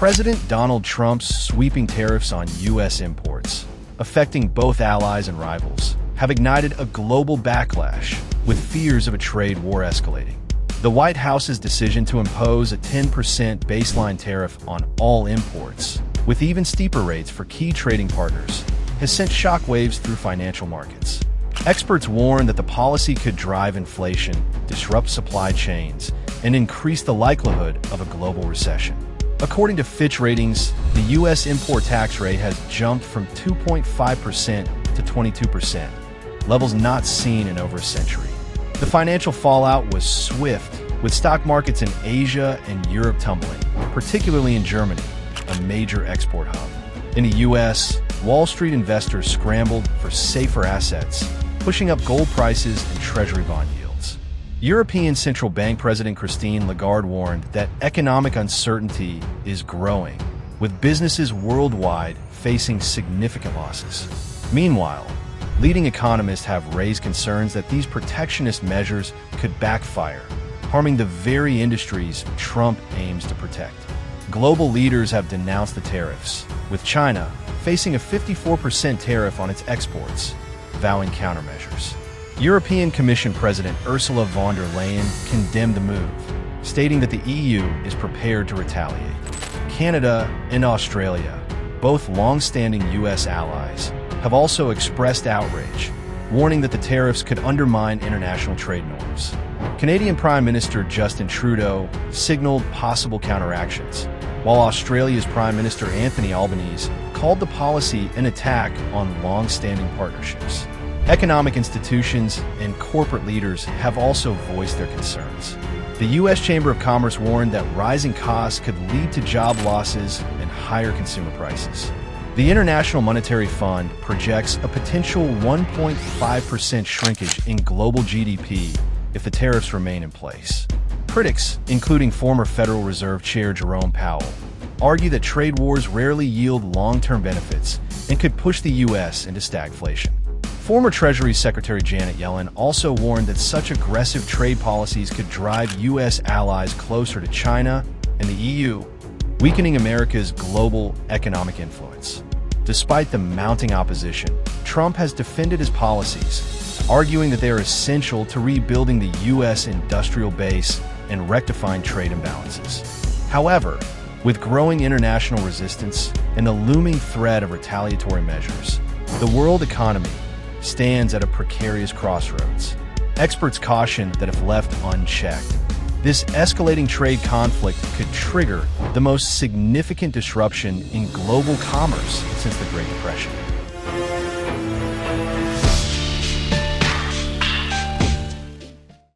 President Donald Trump's sweeping tariffs on U.S. imports, affecting both allies and rivals, have ignited a global backlash, with fears of a trade war escalating. The White House's decision to impose a 10% baseline tariff on all imports, with even steeper rates for key trading partners, has sent shockwaves through financial markets. Experts warn that the policy could drive inflation, disrupt supply chains, and increase the likelihood of a global recession. According to Fitch Ratings, the U.S. import tax rate has jumped from 2.5% to 22%, levels not seen in over a century. The financial fallout was swift, with stock markets in Asia and Europe tumbling, particularly in Germany, a major export hub. In the U.S., Wall Street investors scrambled for safer assets, pushing up gold prices and treasury bond yields. European Central Bank President Christine Lagarde warned that economic uncertainty is growing, with businesses worldwide facing significant losses. Meanwhile, leading economists have raised concerns that these protectionist measures could backfire, harming the very industries Trump aims to protect. Global leaders have denounced the tariffs, with China facing a 54% tariff on its exports, vowing countermeasures. European Commission President Ursula von der Leyen condemned the move, stating that the EU is prepared to retaliate. Canada and Australia, both long-standing U.S. allies, have also expressed outrage, warning that the tariffs could undermine international trade norms. Canadian Prime Minister Justin Trudeau signaled possible counteractions, while Australia's Prime Minister Anthony Albanese called the policy an attack on long-standing partnerships. Economic institutions and corporate leaders have also voiced their concerns. The U.S. Chamber of Commerce warned that rising costs could lead to job losses and higher consumer prices. The International Monetary Fund projects a potential 1.5% shrinkage in global GDP if the tariffs remain in place. Critics, including former Federal Reserve Chair Jerome Powell, argue that trade wars rarely yield long-term benefits and could push the U.S. into stagflation. Former Treasury Secretary Janet Yellen also warned that such aggressive trade policies could drive U.S. allies closer to China and the EU, weakening America's global economic influence. Despite the mounting opposition, Trump has defended his policies, arguing that they are essential to rebuilding the U.S. industrial base and rectifying trade imbalances. However, with growing international resistance and the looming threat of retaliatory measures, the world economy stands at a precarious crossroads. Experts caution that if left unchecked, this escalating trade conflict could trigger the most significant disruption in global commerce since the Great Depression.